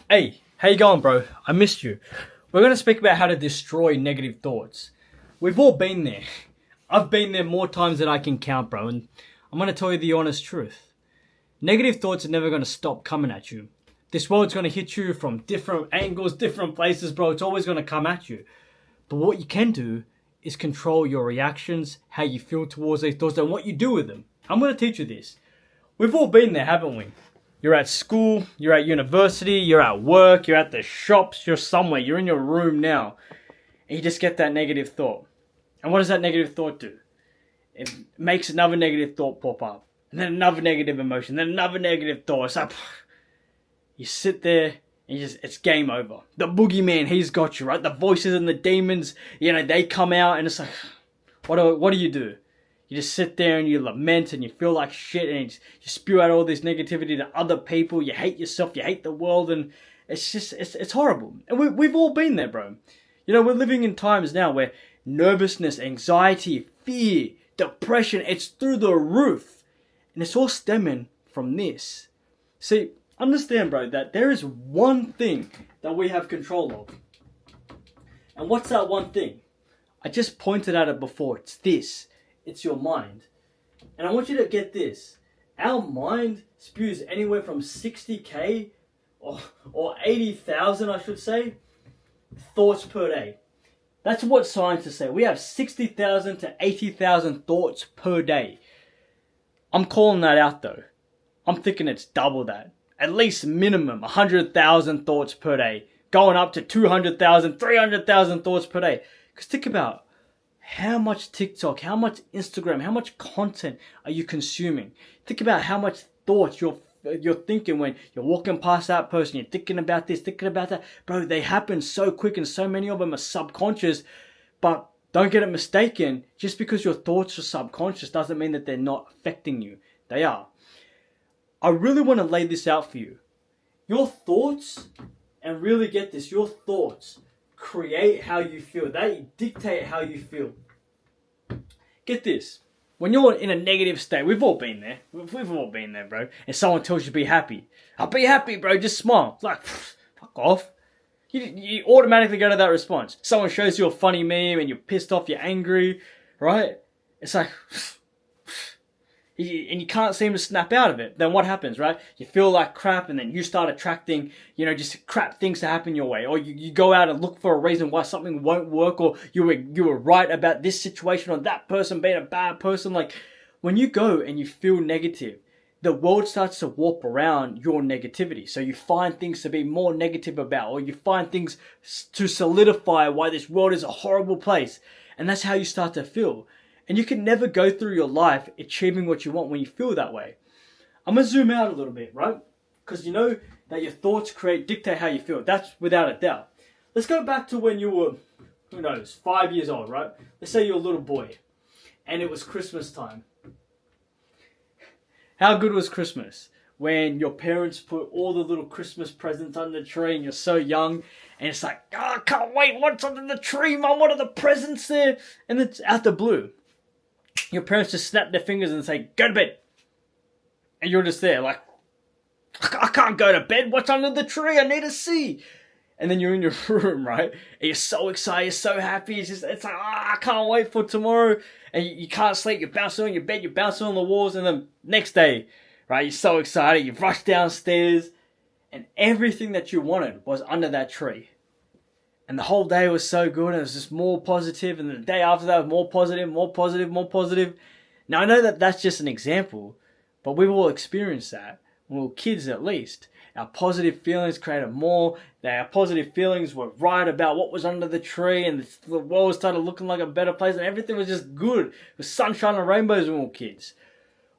Hey, how you going, bro? I missed you. We're going to speak about how to destroy negative thoughts. We've all been there. I've been there more times than I can count, bro, and I'm going to tell you the honest truth. Negative thoughts are never going to stop coming at you. This world's going to hit you from different angles, different places, bro. It's always going to come at you. But what you can do is control your reactions, how you feel towards these thoughts, and what you do with them. I'm going to teach you this. We've all been there, haven't we? You're at school, you're at university, you're at work, you're at the shops, you're somewhere, you're in your room now, and you just get that negative thought. And what does that negative thought do? It makes another negative thought pop up, and then another negative emotion, then another negative thought. It's like, you sit there, and it's game over. The boogeyman, he's got you, right? The voices and the demons, they come out, and it's like, what do you do? You just sit there and you lament and you feel like shit and you spew out all this negativity to other people. You hate yourself, you hate the world, and it's horrible. And we've all been there, bro. We're living in times now where nervousness, anxiety, fear, depression, it's through the roof. And it's all stemming from this. See, understand, bro, that there is one thing that we have control of. And what's that one thing? I just pointed at it before. It's this. It's your mind. And I want you to get this. Our mind spews anywhere from 60k or 80,000, I should say, thoughts per day. That's what scientists say. We have 60,000 to 80,000 thoughts per day. I'm calling that out though. I'm thinking it's double that. At least minimum 100,000 thoughts per day. Going up to 200,000, 300,000 thoughts per day. Because think about how much TikTok, how much Instagram, how much content are you consuming? Think about how much thoughts you're thinking when you're walking past that person. You're thinking about this, thinking about that. Bro, they happen so quick and so many of them are subconscious. But don't get it mistaken. Just because your thoughts are subconscious doesn't mean that they're not affecting you. They are. I really want to lay this out for you. Your thoughts, and really get this, your thoughts create how you feel. They dictate how you feel. Get this. When you're in a negative state, we've all been there. We've all been there, bro. And someone tells you to be happy. I'll be happy, bro. Just smile. It's like, fuck off. You automatically go to that response. Someone shows you a funny meme and you're pissed off, you're angry, right? It's like, and you can't seem to snap out of it. Then what happens, right? You feel like crap, and then you start attracting, just crap things to happen your way. Or you go out and look for a reason why something won't work, or you were right about this situation, or that person being a bad person. Like, when you go and you feel negative, the world starts to warp around your negativity. So you find things to be more negative about, or you find things to solidify why this world is a horrible place. And that's how you start to feel. And you can never go through your life achieving what you want when you feel that way. I'm going to zoom out a little bit, right? Because you know that your thoughts dictate how you feel. That's without a doubt. Let's go back to when you were, 5 years old, right? Let's say you're a little boy and it was Christmas time. How good was Christmas? When your parents put all the little Christmas presents under the tree and you're so young and it's like, I can't wait, what's under the tree, Mum? What are the presents there? And it's out the blue. Your parents just snap their fingers and say, go to bed. And you're just there like, I can't go to bed. What's under the tree? I need to see. And then you're in your room, right? And you're so excited. You're so happy. It's like, I can't wait for tomorrow. And you can't sleep. You're bouncing on your bed. You're bouncing on the walls. And then next day, right? You're so excited. You rush downstairs. And everything that you wanted was under that tree. And the whole day was so good, and it was just more positive, and the day after that was more positive, more positive, more positive. Now, I know that that's just an example, but we've all experienced that. When we were kids, at least. Our positive feelings created more. Our positive feelings were right about what was under the tree, and the world started looking like a better place, and everything was just good. It was sunshine and rainbows when we were kids.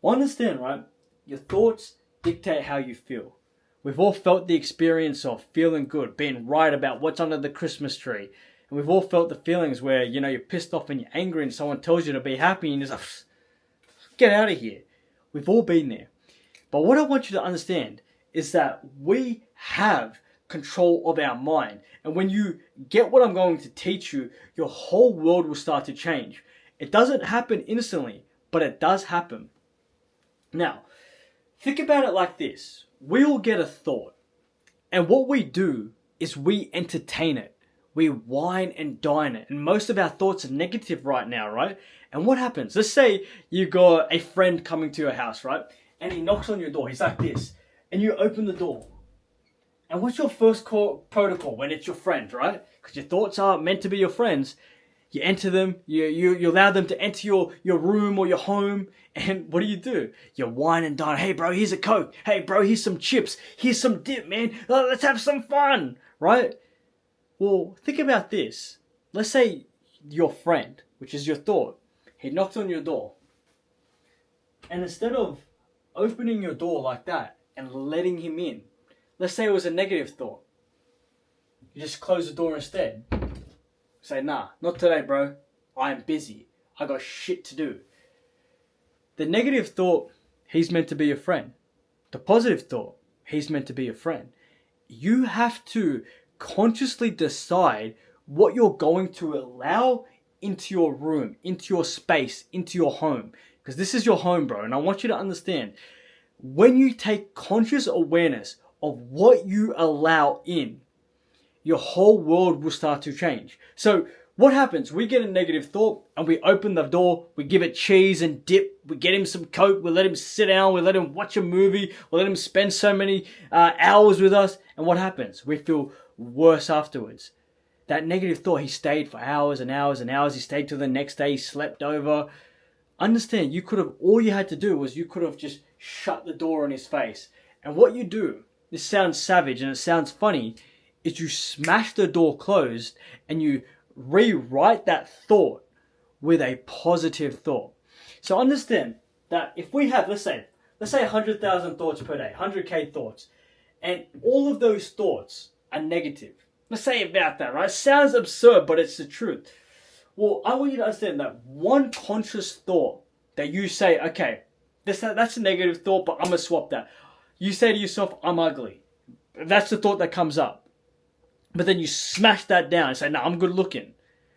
Well, understand, right? Your thoughts dictate how you feel. We've all felt the experience of feeling good, being right about what's under the Christmas tree. And we've all felt the feelings where, you're pissed off and you're angry and someone tells you to be happy and you're like, get out of here. We've all been there. But what I want you to understand is that we have control of our mind. And when you get what I'm going to teach you, your whole world will start to change. It doesn't happen instantly, but it does happen. Now, think about it like this. We all get a thought. And what we do is we entertain it. We wine and dine it. And most of our thoughts are negative right now, right? And what happens? Let's say you got a friend coming to your house, right? And he knocks on your door. He's like this. And you open the door. And what's your first protocol when it's your friend, right? Because your thoughts are meant to be your friends. You enter them, you allow them to enter your room or your home, and what do? You wine and dine. Hey bro, here's a Coke. Hey bro, here's some chips. Here's some dip, man. Let's have some fun, right? Well, think about this. Let's say your friend, which is your thought, he knocks on your door. And instead of opening your door like that and letting him in, let's say it was a negative thought. You just close the door instead. Say, nah, not today, bro. I am busy. I got shit to do. The negative thought, he's meant to be your friend. The positive thought, he's meant to be your friend. You have to consciously decide what you're going to allow into your room, into your space, into your home. Because this is your home, bro. And I want you to understand, when you take conscious awareness of what you allow in, your whole world will start to change. So what happens? We get a negative thought and we open the door, we give it cheese and dip, we get him some Coke, we let him sit down, we let him watch a movie, we let him spend so many hours with us. And what happens? We feel worse afterwards. That negative thought, he stayed for hours and hours and hours. He stayed till the next day, he slept over. Understand, all you had to do was you could have just shut the door in his face. And what you do, this sounds savage and it sounds funny, is you smash the door closed and you rewrite that thought with a positive thought. So understand that if we have, let's say 100,000 thoughts per day, 100K thoughts, and all of those thoughts are negative. Let's say about that, right? Sounds absurd, but it's the truth. Well, I want you to understand that one conscious thought that you say, okay, that's a negative thought, but I'm going to swap that. You say to yourself, I'm ugly. That's the thought that comes up. But then you smash that down and say, no, I'm good looking.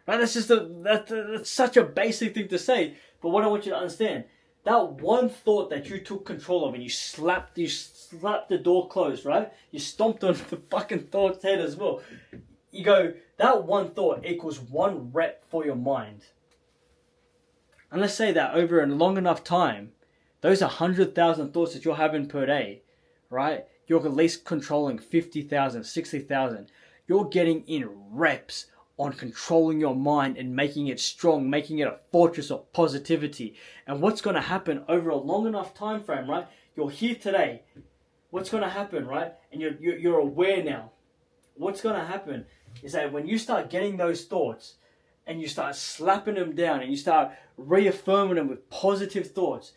Right? That's such a basic thing to say. But what I want you to understand, that one thought that you took control of and you slapped the door closed, right? You stomped on the fucking thought's head as well. You go, that one thought equals one rep for your mind. And let's say that over a long enough time, those 100,000 thoughts that you're having per day, right? You're at least controlling 50,000, 60,000. You're getting in reps on controlling your mind and making it strong, making it a fortress of positivity. And what's going to happen over a long enough time frame, right? You're here today. What's going to happen, right? And you're aware now. What's going to happen is that when you start getting those thoughts and you start slapping them down and you start reaffirming them with positive thoughts,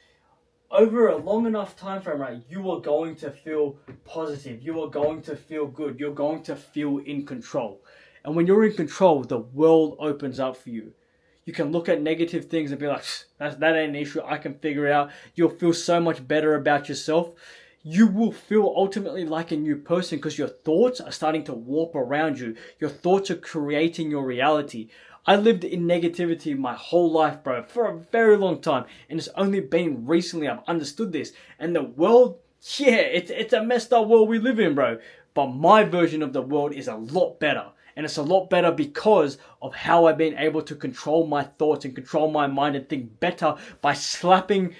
over a long enough time frame, right, you are going to feel positive. You are going to feel good. You're going to feel in control. And when you're in control, the world opens up for you. You can look at negative things and be like, that ain't an issue. I can figure it out. You'll feel so much better about yourself. You will feel ultimately like a new person because your thoughts are starting to warp around you. Your thoughts are creating your reality. I lived in negativity my whole life, bro, for a very long time. And it's only been recently I've understood this. And the world, yeah, it's a messed up world we live in, bro. But my version of the world is a lot better. And it's a lot better because of how I've been able to control my thoughts and control my mind and think better by slapping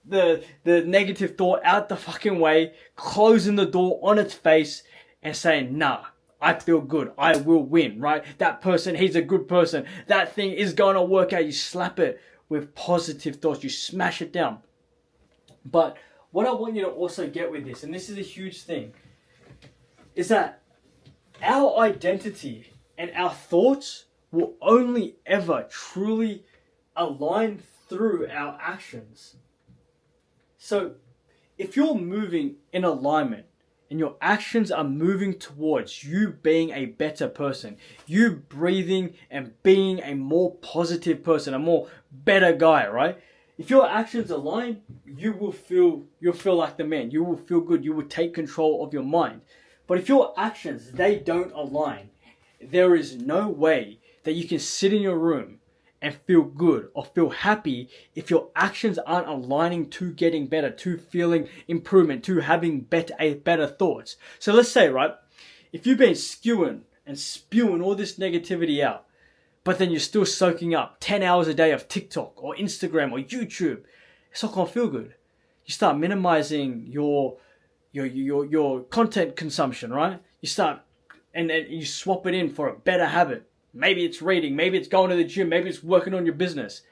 the negative thought out the fucking way, closing the door on its face and saying, nah, I feel good. I will win, right? That person, he's a good person. That thing is going to work out. You slap it with positive thoughts. You smash it down. But what I want you to also get with this, and this is a huge thing, is that our identity and our thoughts will only ever truly align through our actions. So if you're moving in alignment and your actions are moving towards you being a better person, you breathing and being a more positive person, a more better guy, right? If your actions align, you'll feel like the man. You will feel good. You will take control of your mind. But if your actions, they don't align, there is no way that you can sit in your room and feel good or feel happy if your actions aren't aligning to getting better, to feeling improvement, to having better thoughts. So let's say, right, If you've been skewing and spewing all this negativity out, but then you're still soaking up 10 hours a day of TikTok or Instagram or YouTube, it's not gonna feel good. You start minimizing your content consumption, right? You start and then you swap it in for a better habit. Maybe it's reading, maybe it's going to the gym, maybe it's working on your business.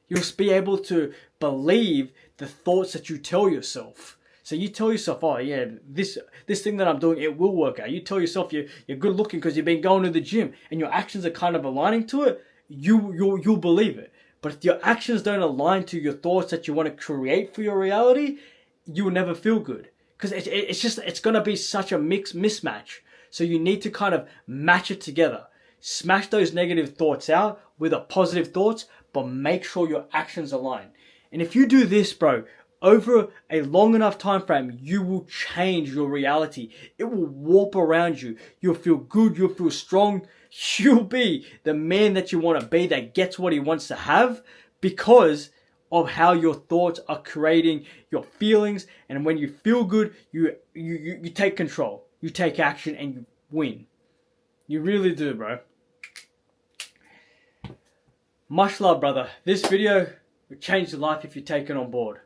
You'll be able to believe the thoughts that you tell yourself. So you tell yourself, oh yeah, this thing that I'm doing, it will work out. You tell yourself you're good looking because you've been going to the gym, and your actions are kind of aligning to it. You'll believe it. But if your actions don't align to your thoughts that you want to create for your reality, you will never feel good, because it's gonna be such a mismatch. So you need to kind of match it together. Smash those negative thoughts out with a positive thoughts, but make sure your actions align. And if you do this, bro, over a long enough time frame, you will change your reality. It will warp around you. You'll feel good. You'll feel strong. You'll be the man that you want to be, that gets what he wants to have, because of how your thoughts are creating your feelings. And when you feel good, you take control. You take action and you win. You really do, bro. Much love, brother. This video will change your life if you take it on board.